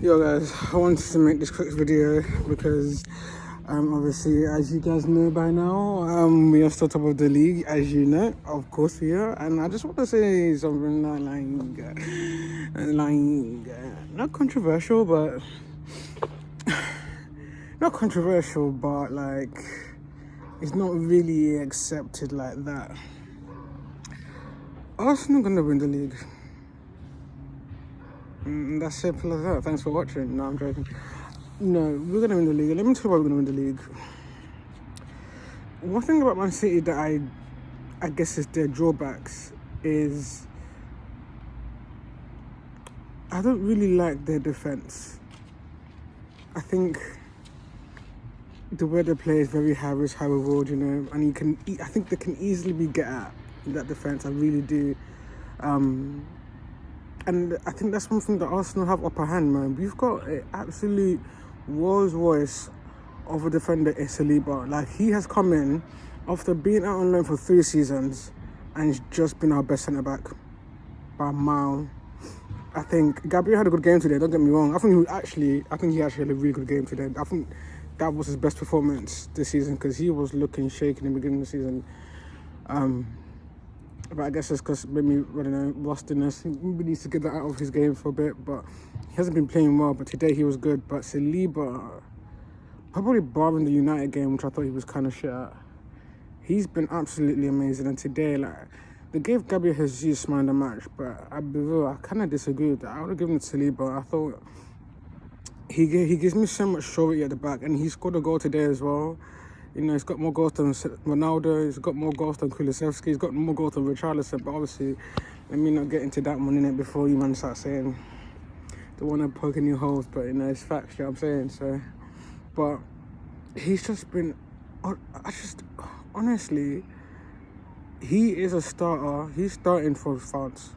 Yo guys, I wanted to make this quick video because obviously, as you guys know by now, we are still top of the league, as you know, of course we are. And I just want to say something not controversial, but like it's not really accepted like that. Arsenal gonna win the league. That's simple as that. Thanks for watching. No, I'm joking. No, we're gonna win the league. Let me tell you why we're gonna win the league. One thing about Man City that I guess is their drawbacks is I don't really like their defense. I think the way they play is very high risk, high reward, you know, and I think they can easily be get at in that defense. I really do. And I think that's one thing that Arsenal have upper hand, man. We've got an absolute Rolls Royce of a defender in Saliba. Like, he has come in after being out on loan for 3 seasons and he's just been our best centre-back by a mile. I think Gabriel had a good game today, don't get me wrong. I think he actually had a really good game today. I think that was his best performance this season because he was looking shaky in the beginning of the season. But I guess it's because maybe, I don't know, rustiness. He needs to get that out of his game for a bit, but he hasn't been playing well. But today he was good. But Saliba, probably barring the United game, which I thought he was kind of shit at, he's been absolutely amazing. And today, like, they gave Gabriel Jesus man the match, but I kind of disagree with that. I would have given it to Saliba. I thought he gives me so much surety at the back, and he scored a goal today as well. You know, he's got more goals than Ronaldo, he's got more goals than Kulusevski, he's got more goals than Richarlison, but obviously, let me not get into that one in it before you man start saying, don't want to poke any holes, but you know, it's facts, you know what I'm saying, so, but he's just been, honestly, he is a starter, he's starting for France,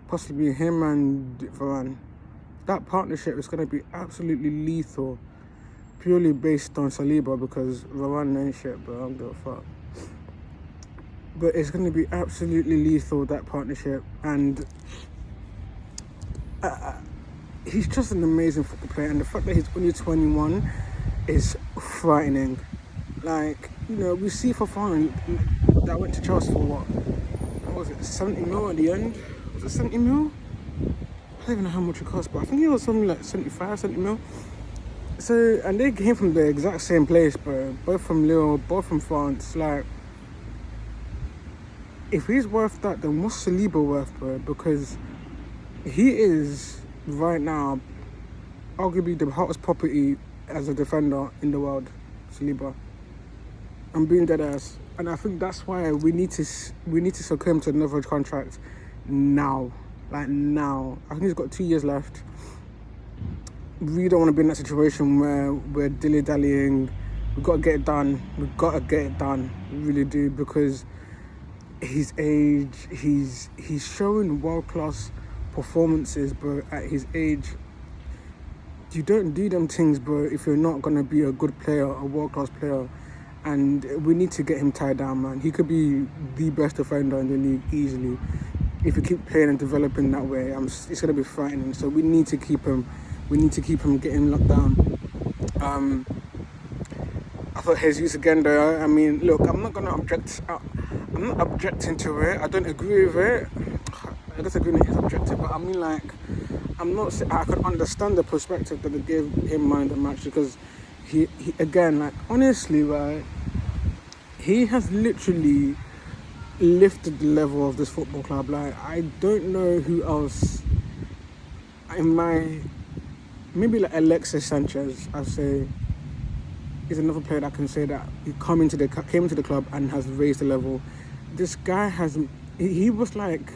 possibly him and Varane. That partnership is going to be absolutely lethal. Purely based on Saliba because Varane ain't shit, bro. I don't give a fuck. But it's going to be absolutely lethal, that partnership. And he's just an amazing football player. And the fact that he's only 21 is frightening. Like, you know, we see Fofana that went to Chelsea for what was it, 70 mil at the end? Was it 70 mil? I don't even know how much it cost, but I think it was something like 75, 70 mil. So, and they came from the exact same place, bro. Both from Lille, both from France. Like, if he's worth that, then what's Saliba worth, bro? Because he is, right now, arguably the hottest property as a defender in the world, Saliba. I'm being dead ass. And I think that's why we need to secure him to another contract now. Like, now. I think he's got 2 years left. We don't want to be in that situation where we're dilly-dallying. We've got to get it done. We really do, because his age, he's showing world-class performances, bro, at his age. You don't do them things, bro, if you're not going to be a good player, a world-class player. And we need to get him tied down, man. He could be the best defender in the league easily. If we keep playing and developing that way, it's going to be frightening. So we need to keep him. We need to keep him getting locked down. I thought Jesus again, though. I mean, look, I'm not objecting to it. I don't agree with it. I guess agreement is objective, but I mean, like, I could understand the perspective that they gave him man the match, because he again, like, honestly, right, he has literally lifted the level of this football club. Like, I don't know who else maybe like Alexis Sanchez, I'd say, is another player that can say that he came into the club and has raised the level. This guy he was like,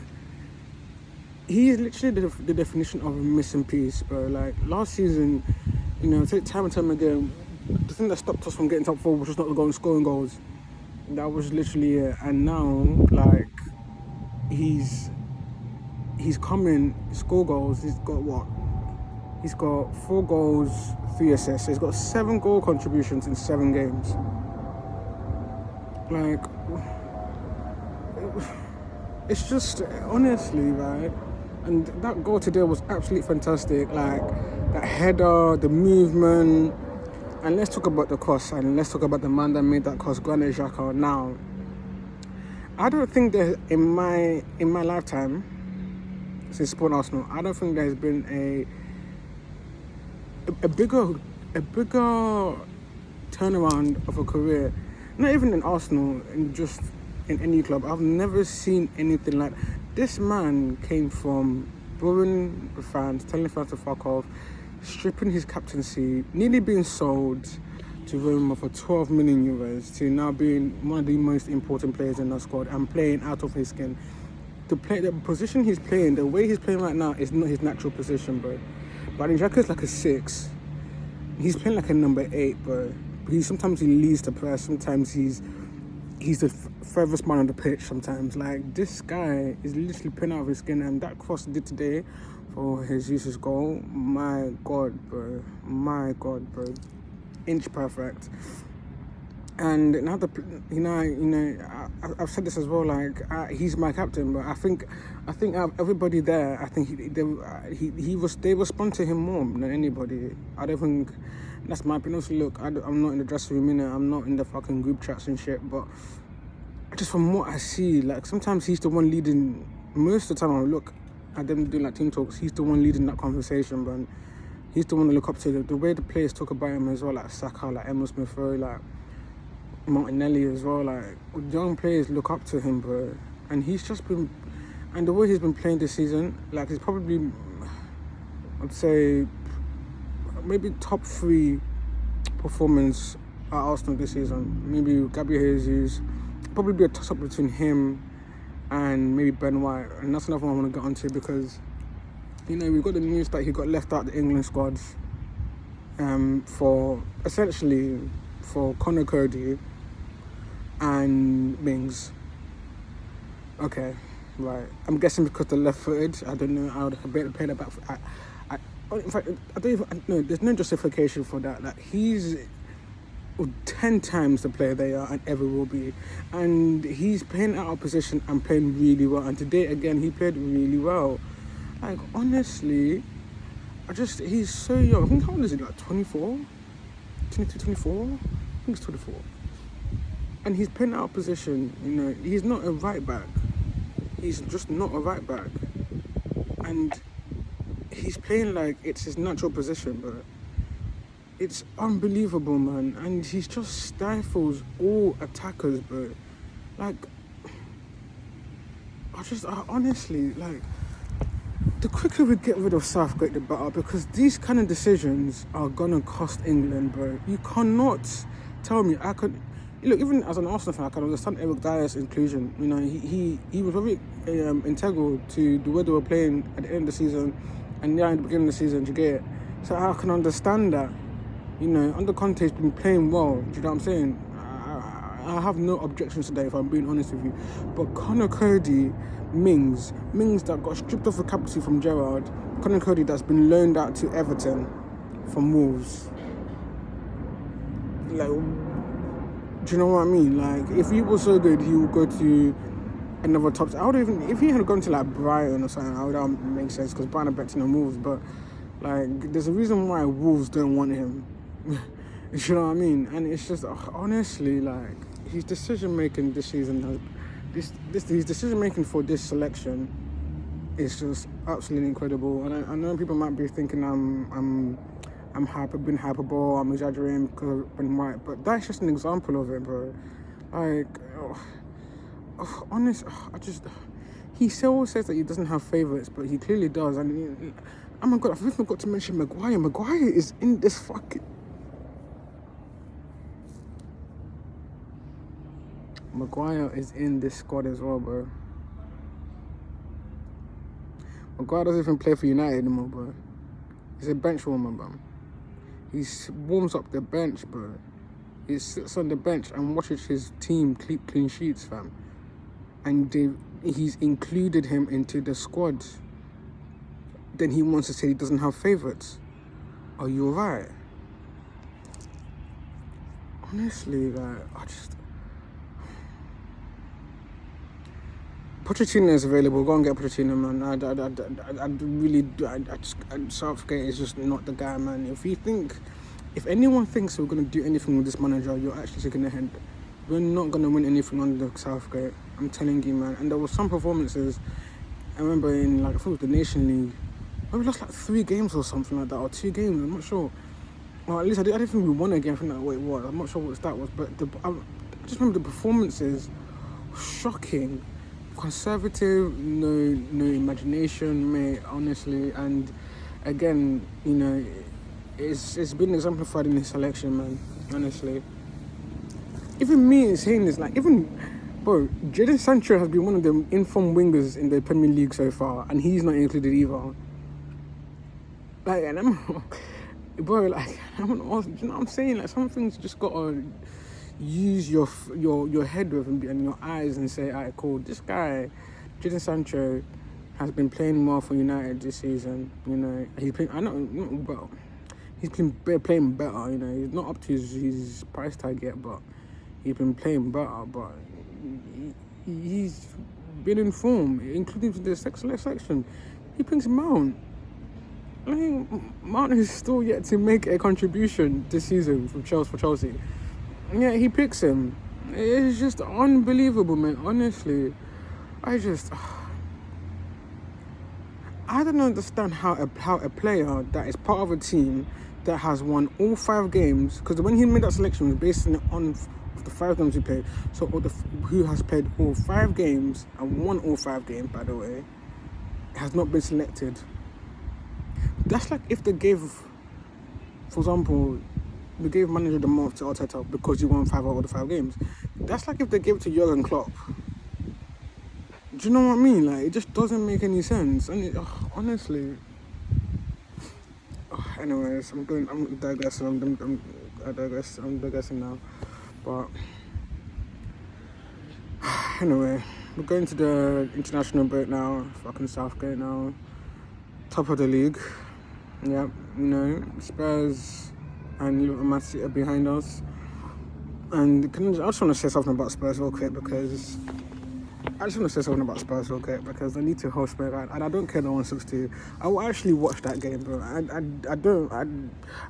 he's literally the definition of a missing piece, bro. Like, last season, you know, time and time again, the thing that stopped us from getting top 4 was just not going scoring goals. That was literally it. And now, like, he's coming, score goals. He's got what? He's got 4 goals, 3 assists. He's got 7 goal contributions in 7 games. Like, it's just, honestly, right? And that goal today was absolutely fantastic. Like, that header, the movement. And let's talk about the cost, and let's talk about the man that made that cost, Granit Xhaka. Now, I don't think that in my lifetime, since supporting Arsenal, I don't think there's been a bigger turnaround of a career. Not even in Arsenal, just in any club. I've never seen anything like this. Man came from bullying the fans, telling the fans to fuck off, stripping his captaincy, nearly being sold to Roma for 12 million euros, to now being one of the most important players in the squad and playing out of his skin. The position he's playing, the way he's playing right now, is not his natural position, bro. But Xhaka's like a 6. He's playing like a number 8, bro. Sometimes he leads the press. Sometimes he's the furthest man on the pitch. Sometimes, like, this guy is literally playing out of his skin, and that cross he did today for Jesus' goal, my God, bro, inch perfect. And now I've said this as well. Like, he's my captain, but I think everybody there, I think they respond to him more than anybody. I don't think. That's my opinion. Also, look, I'm not in the dressing room, innit? I'm not in the fucking group chats and shit, but just from what I see, like, sometimes he's the one leading. Most of the time I look at them doing like team talks, he's the one leading that conversation, but he's the one to look up to. The way the players talk about him as well, like Saka, like Emil Smith Rowe, like Martinelli as well, like young players look up to him, bro. And he's just been, and the way he's been playing this season, like, he's probably, I'd say, maybe top 3 performance at Arsenal this season. Maybe Gabriel Jesus, probably be a toss-up between him and maybe Ben White. And that's another one I want to get onto, because, we've got the news that he got left out of the England squads for Conor Cody and Mings. Okay, right. I'm guessing because they're left-footed. I don't know. I would have better played about. In fact, I don't even know. There's no justification for that. Like, he's 10 times the player they are and ever will be, and he's playing out of position and playing really well. And today again, he played really well. Like, honestly, he's so young. I think, how old is he? Like 24, 22, 24. I think he's 24. And he's playing out of position. He's not a right back. He's just not a right back, and he's playing like it's his natural position, but it's unbelievable, man. And he just stifles all attackers, bro. Like, I honestly, like, the quicker we get rid of Southgate, the better, because these kind of decisions are gonna cost England, bro. You cannot tell me look, even as an Arsenal fan, I can understand Eric Dyer's inclusion. He was very integral to the way they were playing at the end of the season and at the beginning of the season, do you get it? So I can understand that. Under Conte, he's been playing well, do you know what I'm saying? I have no objections today, if I'm being honest with you. But Conor Cody, Mings that got stripped off the captaincy from Gerrard, Conor Cody that's been loaned out to Everton from Wolves. Like, do you know what I mean? Like, if he was so good, he would go to another top. If he had gone to like Brighton or something, that would make sense, because Brighton are better than Wolves. But, like, there's a reason why Wolves don't want him. You know what I mean? And it's just, honestly, like, his decision making this season his decision making for this selection is just absolutely incredible. And I know people might be thinking I'm being hyperbole, I'm exaggerating because of Ben White, but that's just an example of it, bro. Like, he still says that he doesn't have favourites, but he clearly does. And oh my God, I've even got to mention Maguire. Maguire is in this fucking. Maguire is in this squad as well, bro. Maguire doesn't even play for United anymore, bro. He's a bench warmer, bro. He warms up the bench, bro. He sits on the bench and watches his team keep clean sheets, fam. And he's included him into the squad. Then he wants to say he doesn't have favourites. Are you alright? Honestly, like, Pochettino is available. Go and get Pochettino, man. I really do. Southgate is just not the guy, man. If anyone thinks we're gonna do anything with this manager, you're actually taking the head. We're not gonna win anything under Southgate. I'm telling you, man. And there were some performances. I remember in I think it was the Nation League. We lost 3 games or something like that, or 2 games. I'm not sure. Well, at least I didn't think we won a game. I think that way it was. I'm not sure what that was, but I just remember the performances were shocking. Conservative, no imagination, mate. Honestly, and again, it's been exemplified in his selection, man. Honestly, even me saying this, bro, Jadon Sancho has been one of the informed wingers in the Premier League so far, and he's not included either. And bro, you know what I'm saying? Some things just gotta use your head with and your eyes and say, alright, cool. This guy, Jadon Sancho, has been playing well for United this season. He's playing. He's been playing better. He's not up to his price tag yet, but he's been playing better. But he's been in form, including the selection. He brings Mount. Mount is still yet to make a contribution this season for Chelsea. And yeah, he picks him. It's just unbelievable, man. Honestly, I don't understand how a player that is part of a team that has won all 5 games, because when he made that selection, it was based on the 5 games he played. So who has played all 5 games and won all 5 games, by the way, has not been selected. That's like if they gave, for example, they gave manager the month to Arteta because he won 5 out of the 5 games. That's like if they gave it to Jurgen Klopp. Do you know what I mean? It just doesn't make any sense. And honestly, anyways, I'm digressing. I'm digressing now. But anyway, we're going to the international break now. Fucking Southgate now, top of the league. Yeah, Spurs and Liverpool Man City are behind us. And I just want to say something about Spurs real quick because I need to host Spurs, and I don't care no one sucks to you. I will actually watch that game, bro.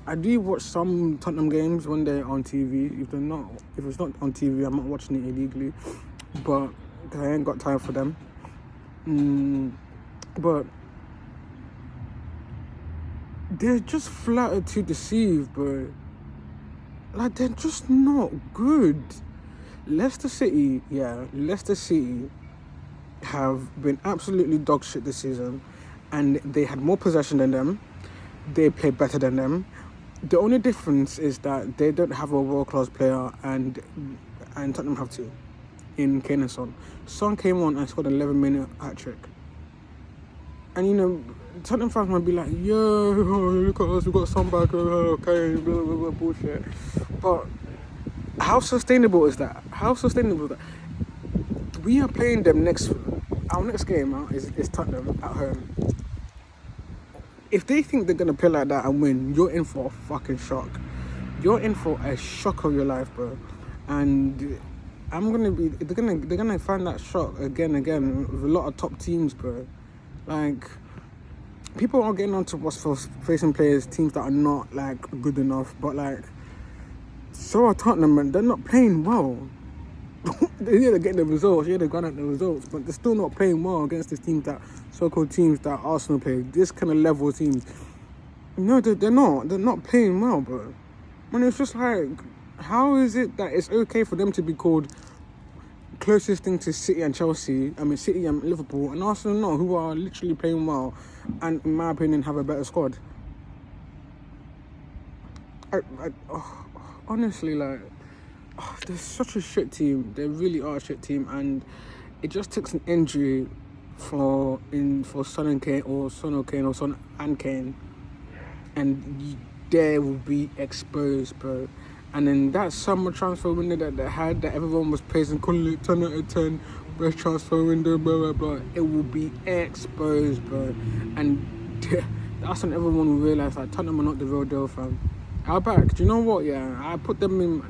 I do watch some Tottenham games when they're on TV. If it's not on TV, I'm not watching it illegally. But I ain't got time for them. But they're just flattered to deceive, bro. They're just not good. Leicester City have been absolutely dog shit this season, and they had more possession than them. They play better than them. The only difference is that they don't have a world-class player, and Tottenham have to, in Kane and Son. Son came on and scored an 11-minute hat-trick. And Tottenham fans might be like, yo, look at us, we got Son back, okay, blah, blah, blah, bullshit. But how sustainable is that? We are playing them our next game is Tottenham at home. If they think they're gonna play like that and win, you're in for a fucking shock. You're in for a shock of your life, bro. And they're gonna find that shock again with a lot of top teams, bro. People are getting onto us for facing teams that are not good enough, but so are Tottenham, and they're not playing well. They're getting the results, they're going at the results, but they're still not playing well against these teams so-called teams that Arsenal play, this kind of level teams. No, they're not playing well, bro. And it's just how is it that it's okay for them to be called closest thing to City and Chelsea, City and Liverpool, and Arsenal not, who are literally playing well, and in my opinion have a better squad. Honestly, they're such a shit team. They really are a shit team, and it just takes an injury for Son and Kane, or Son and Kane, and they will be exposed, bro. And then that summer transfer window that they had, that everyone was praising, calling it 10 out of 10, best transfer window, blah, blah, blah. It will be exposed, bro. And that's when everyone will realise Tottenham are not the real deal, fam. How back? Do you know what? Yeah, I put them in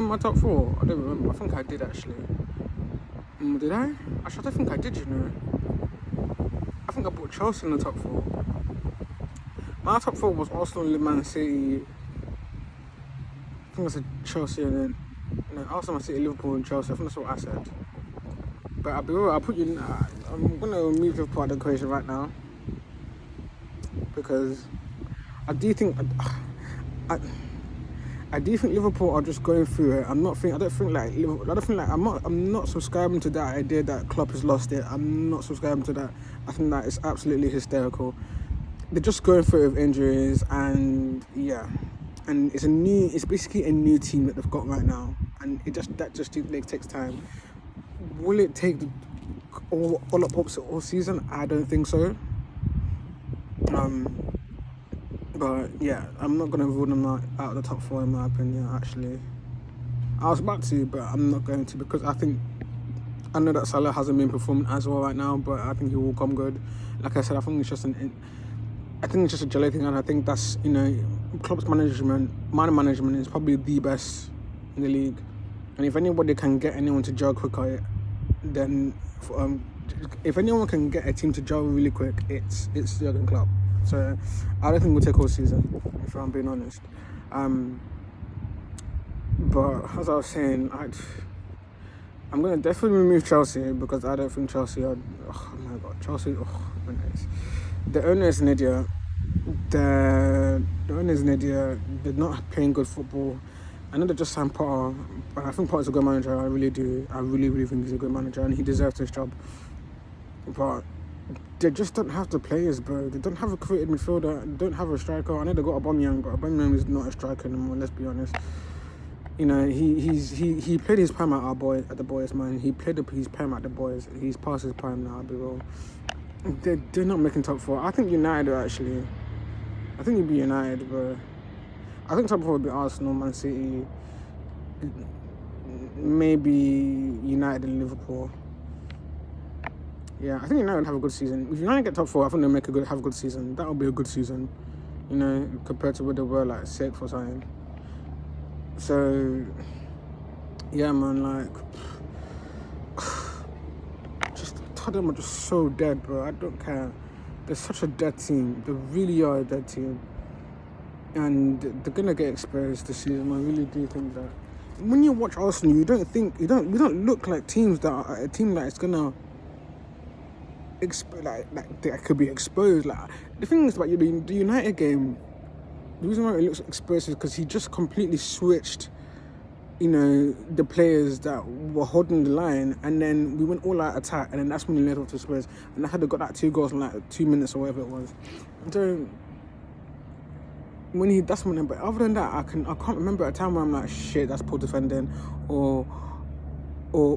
my top 4. I don't remember. I think I did actually. Did I? Actually, I don't think I did, you know. I think I put Chelsea in the top 4. My top 4 was Arsenal, Man City. I think I said Chelsea and then Arsenal, Man City, Liverpool, and Chelsea. I think that's what I said. But I'll put you. I'm gonna remove Liverpool out of the equation right now because I do think Liverpool are just going through it. I'm not subscribing to that idea that Klopp has lost it. I'm not subscribing to that. I think that is absolutely hysterical. They're just going through it with injuries, and it's basically a new team that they've got right now, and it takes time. Will it take all up hopes all season? I don't think so. But yeah, I'm not gonna rule them out of the top 4 in my opinion. Actually, I was about to, but I'm not going to because I know that Salah hasn't been performing as well right now, but I think he will come good. Like I said, I think it's just a jelly thing, and I think that's Klopp's management is probably the best in the league. And if anybody can get anyone to gel quicker, then if anyone can get a team to gel really quick, it's Jurgen Klopp. So I don't think we'll take all season, if I'm being honest. But as I was saying, I'm going to definitely remove Chelsea because I don't think Chelsea are... Oh my God, Chelsea... Oh, my goodness. The owner is an idiot. The owner is an idiot. They're not playing good football. I know they just signed Potter, but I think Potter's a good manager. I really do. I really, really think he's a good manager and he deserves his job. But they just don't have the players, bro. They don't have a creative midfielder. They don't have a striker. I know they got Aubameyang, but Aubameyang is not a striker anymore, let's be honest. He played his prime at the boys, man. He played his prime at the boys. He's past his prime now, I'll be real. They're not making top 4. I think United are actually. I think it'd be United, but I think top 4 would be Arsenal, Man City, maybe United and Liverpool. Yeah, I think United have a good season. If United get top 4, I think they'll have a good season. That'll be a good season, compared to where they were like 6th or something. So, yeah, man, just Tottenham are just so dead, bro. I don't care. They're such a dead team. They really are a dead team. And they're gonna get exposed this season. I really do think that. When you watch Arsenal, we don't look like teams that are a team that is gonna that could be exposed. Like the thing is about the United game, the reason why it looks exposed is because he just completely switched, the players that were holding the line, and then we went all out attack, and then that's when he led off to Spurs, and I had to got that 2 goals in like 2 minutes or whatever it was. So but other than that, I can't remember a time where I'm like, shit, that's poor defending, or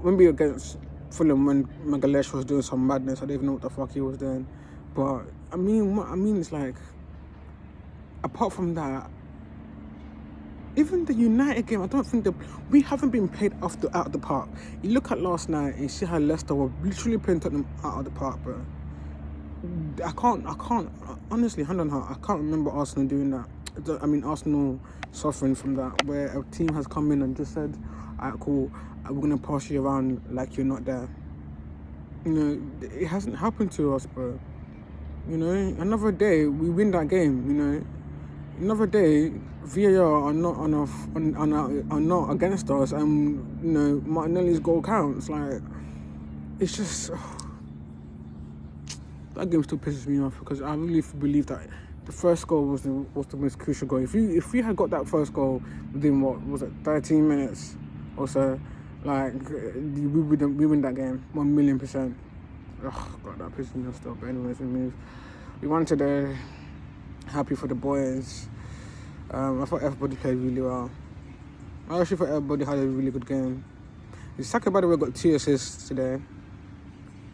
maybe against Fulham when Magalhaes was doing some madness. I don't even know what the fuck he was doing. But I mean it's like, apart from that, even the United game, I don't think we haven't been played out of the park. You look at last night and you see how Leicester were literally playing Tottenham out of the park, bro. I can't honestly, hand on heart, I can't remember Arsenal doing that. Arsenal suffering from that, where a team has come in and just said, alright, cool, we're gonna pass you around like you're not there. It hasn't happened to us, bro. Another day we win that game. Another day VAR are not against us, and Martinelli's goal counts. Like, it's just that game still pisses me off because I really believe that the first goal was the most crucial goal. If we had got that first goal within 13 minutes or so, like we win that game 1,000,000%. Oh God, that pisses me off still. But anyways, we won today. Happy for the boys. I thought everybody played really well. I actually thought everybody had a really good game. Saka, by the way, got 2 assists today,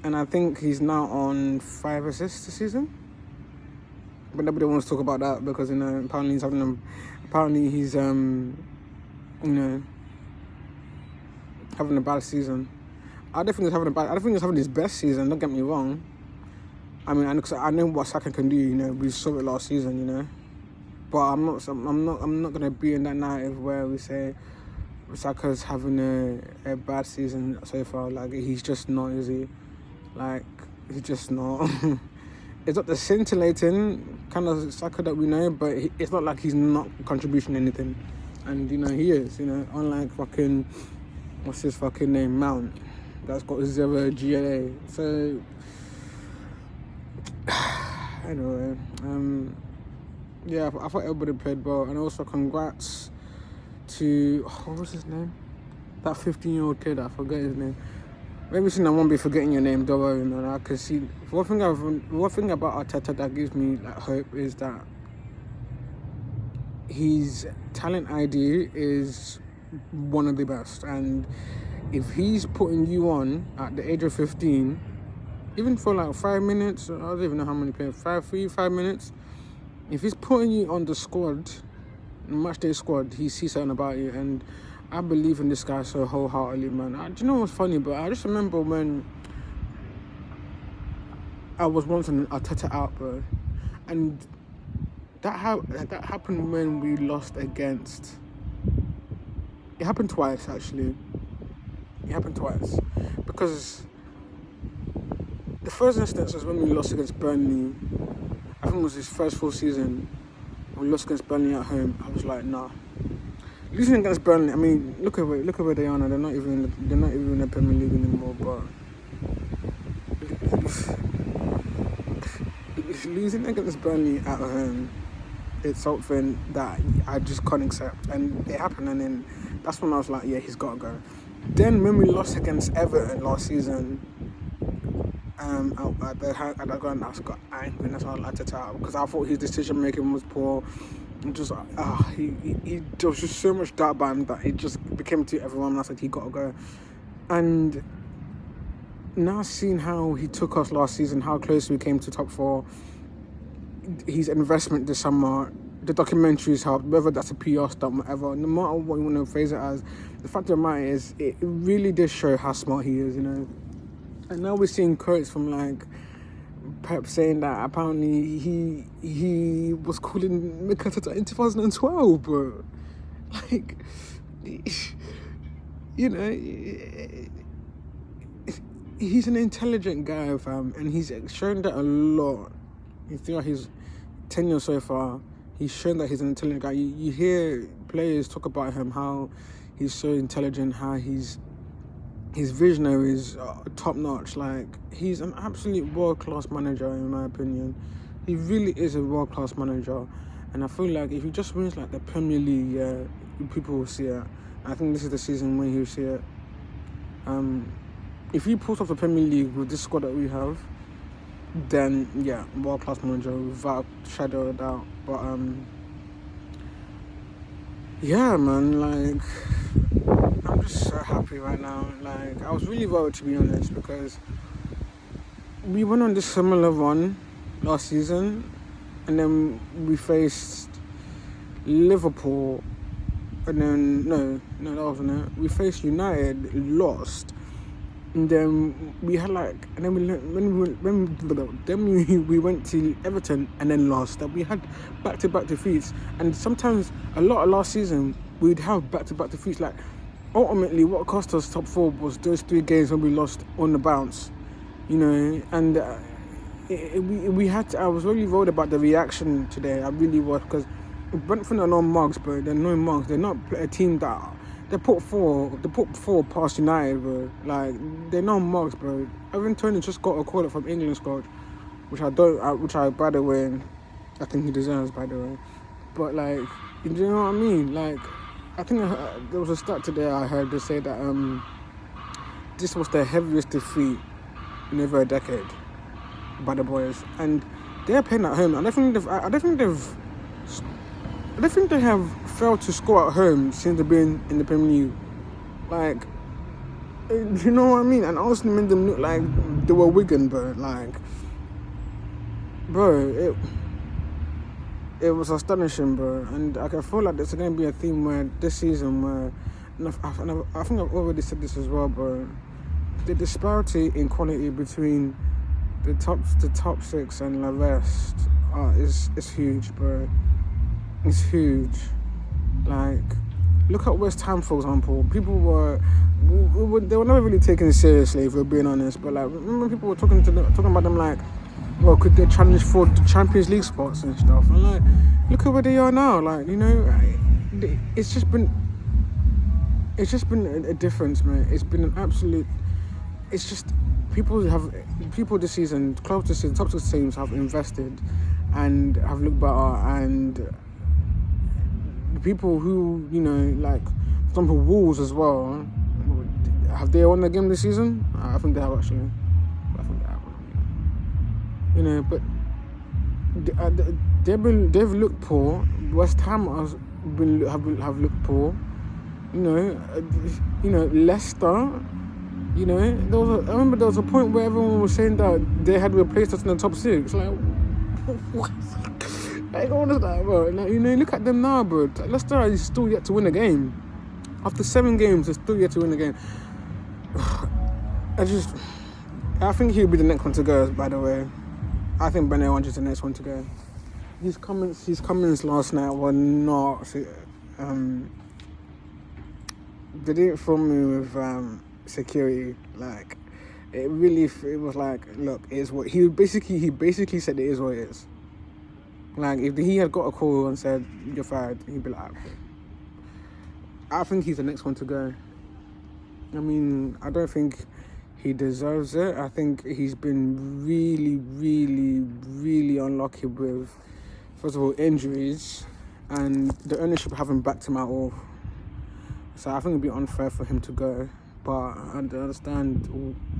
and I think he's now on 5 assists this season. But nobody wants to talk about that because apparently he's having a bad season. I don't think he's having his best season. Don't get me wrong. I know what Saka can do. We saw it last season. But I'm not gonna be in that narrative where we say Saka's having a bad season so far. Like, he's just not, is he? Like, he's just not. It's not the scintillating kind of Saka that we know, but it's not like he's not contributing anything. And, he is, unlike fucking, what's his fucking name, Mount, that's got 0 GLA. So, anyway, yeah, I thought everybody played well. And also, congrats to, what was his name? That 15-year-old kid, I forget his name. Maybe since I won't be forgetting your name, don't worry, man. I can see, one thing about Arteta that gives me like hope is that his talent ID is one of the best. And if he's putting you on at the age of 15, even for like 5 minutes, I don't even know how many players, 5 minutes, if he's putting you on the squad, match day squad, he sees something about you. And I believe in this guy so wholeheartedly, man. Do you know what's funny? But I just remember when I was once on Arteta out, bro, and that happened when we lost against. It happened twice, actually. It happened twice because the first instance was when we lost against Burnley. I think it was his first full season. We lost against Burnley at home. I was like, nah. Losing against Burnley, I mean, look at where they are now. They're not even in the Premier League anymore. But losing against Burnley at home, it's something that I just can't accept. And it happened, and then that's when I was like, yeah, he's got to go. Then when we lost against Everton last season, at the ground, I got angry, and that's why I liked it out, because I thought his decision making was poor. Just there was just so much doubt about him that it just became to everyone, and I said he got to go. And now seeing how he took us last season, how close we came to top 4, his investment this summer, the documentaries helped, whether that's a PR stunt, whatever, no matter what you want to phrase it as, the fact of the matter is, it really did show how smart he is, And now we're seeing quotes from like Pep saying that apparently he was calling Mikel Arteta in 2012, bro. Like, he's an intelligent guy, fam, and he's shown that a lot. Throughout his tenure so far, he's shown that he's an intelligent guy. You hear players talk about him, how he's so intelligent, how his visionary is top-notch. Like, he's an absolute world-class manager, in my opinion. He really is a world-class manager. And I feel like if he just wins, like, the Premier League, yeah, people will see it. I think this is the season when he'll see it. If he pulls off the Premier League with this squad that we have, then, yeah, world-class manager, without a shadow of a doubt. But, yeah, man, like, I'm just so happy right now. Like, I was really worried, to be honest, because we went on this similar run last season, and then we faced Liverpool, and then no, that wasn't it. We faced United, lost, and then we had and then we went to Everton and then lost. That we had back-to-back defeats, and sometimes a lot of last season we'd have back-to-back defeats. Like, ultimately, what cost us top 4 was those 3 games when we lost on the bounce, and we had to, I was really worried about the reaction today. I really was, because Brentford are no mugs, bro. They're no mugs. They're not a team that they put 4 past United, bro. Like, they're no mugs, bro. Evan Tony just got a call up from England squad, which I by the way, I think he deserves, by the way. But like, you know what I mean? Like, I think there was a stat today I heard to say that this was the heaviest defeat in over a decade by the boys, and they're playing at home. I don't think they have failed to score at home since they've been in the Premier League. Like, you know what I mean? And Arsenal made them look like they were Wigan, bro. Like, bro, it was astonishing, bro. And I feel like there's going to be a theme where this season where, and I think I've already said this as well, bro. The disparity in quality between the top 6 and the rest is huge, bro. It's huge. Like, look at West Ham, for example. People they were never really taken seriously, if we're being honest. But like, remember people were talking about them like, well, could they challenge for the Champions League spots and stuff? And like, look at where they are now. Like, you know, it's just been a difference, man. It's been an absolute. It's just people this season, clubs this season, top 6 teams have invested and have looked better, and the people who, you know, like, for example, Wolves as well. Have they won the game this season? I think they have, actually. I think they have. You know, but they've looked poor. West Ham have looked poor. You know, Leicester. You know, I remember there was a point where everyone was saying that they had replaced us in the top 6. Like, what? Like, what is that, bro? Like, you know, look at them now, bro. Leicester is still yet to win a game. After 7 games, they're still yet to win a game. I think he'll be the next one to go, by the way. I think Beno is the next one to go. His comments last night were not... they didn't film me with security. Like, it was like, look, it is what... He basically said it is what it is. Like, if he had got a call and said, you're fired, he'd be like, okay. I think he's the next one to go. I mean, I don't think he deserves it. I think he's been really, really, really unlucky with, first of all, injuries and the ownership haven't backed him at all. So I think it'd be unfair for him to go. But I understand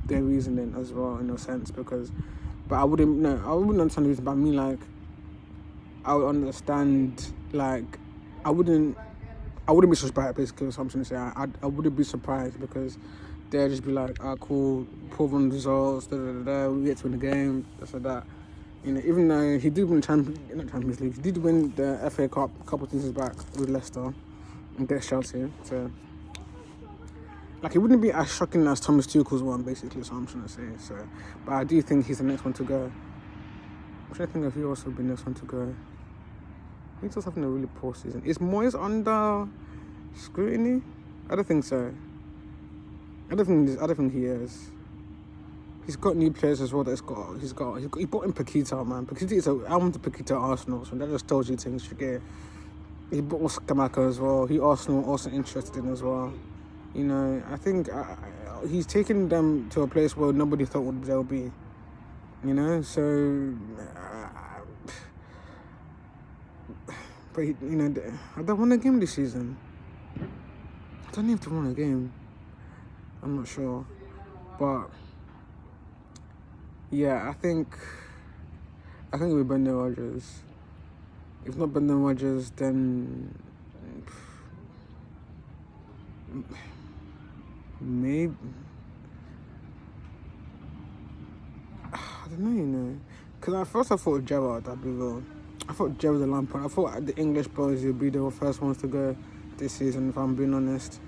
their reasoning as well, in a sense, but I wouldn't understand the reason. But I mean, like, I would understand, like, I wouldn't be surprised, basically, what I'm trying to say. I wouldn't be surprised, because they'll just be like, cool, pull on the results, we get to win the game, that's like that. You know, even though he did win not Champions League, he did win the FA Cup a couple of seasons back with Leicester against Chelsea. So, like, it wouldn't be as shocking as Thomas Tuchel's one, basically, is what I'm trying to say. So, but I do think he's the next one to go. I'm trying to think if he also be the next one to go. He's also having a really poor season. Is Moyes under scrutiny? I don't think so. I don't think he is. He's got new players as well. He bought in Paqueta, man. I want Paqueta Arsenal, so that just tells you things. He bought Skamaka as well. Arsenal also interested in as well. You know, I think he's taken them to a place where nobody thought they'll be. You know, so. But, you know, I don't won a game this season. I don't even have to win a game. I'm not sure. But, yeah, I think it'll be Brendan Rodgers. If not Brendan Rodgers, then maybe... I don't know, you know. Because at first I thought Gerrard, I'd be real. I thought Gerrard was a Lampard. I thought the English boys would be the first ones to go this season, if I'm being honest.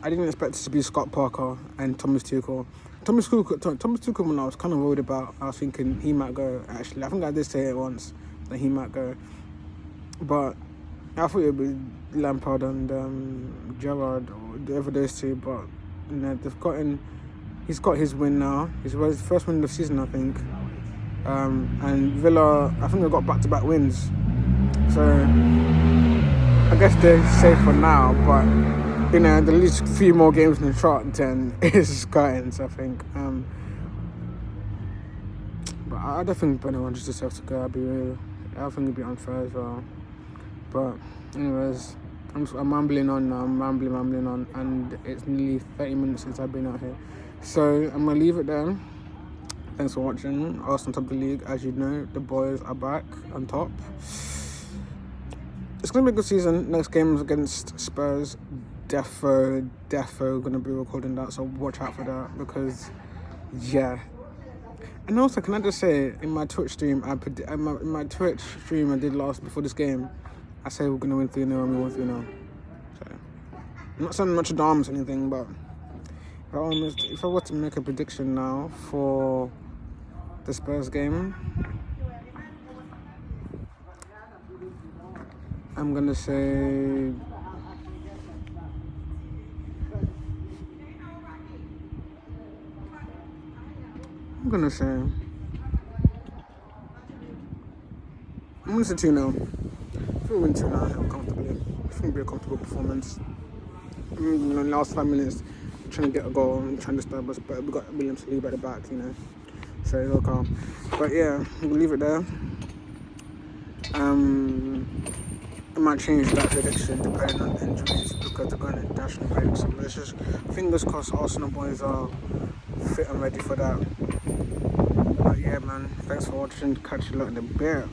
I didn't expect it to be Scott Parker and Thomas Tuchel. Thomas Tuchel, when I was kind of worried about, I was thinking he might go, actually. I think I did say it once, that he might go. But I thought it would be Lampard and Gerrard, or whatever those two. But, you know, he's got his win now. His first win of the season, I think. And Villa, I think they got back-to-back wins. So, I guess they're safe for now, but, you know, at least a few more games in the trot, then it's Scottins, I think. But I don't think Brendan just deserves to go, I'll be real. I think it'd be unfair as well. But, anyways, I'm rambling on now, I'm rambling on, and it's nearly 30 minutes since I've been out here. So, I'm going to leave it there. Thanks for watching. Arsenal top of the league. As you know, the boys are back on top. It's going to be a good season. Next game is against Spurs. Defo going to be recording that, so watch out for that, because, yeah. And also, can I just say, in my Twitch stream, I did before this game, I said we're going to win 3-0 and we won 3-0. So, I'm not saying Nostradamus or anything, but if I were to make a prediction now for the Spurs game, I'm going to say I'm gonna say 2-0. I think we win 2-0 comfortably. I think it'll be a comfortable performance. In the last 5 minutes, trying to get a goal and trying to disturb us, but we got William Saliba at the back, so it's all calm. But yeah, we'll leave it there. I might change that prediction depending on injuries because they're going to international break. So let's just fingers crossed Arsenal boys are fit and ready for that. But yeah, man, thanks for watching. Catch you lot in a bit.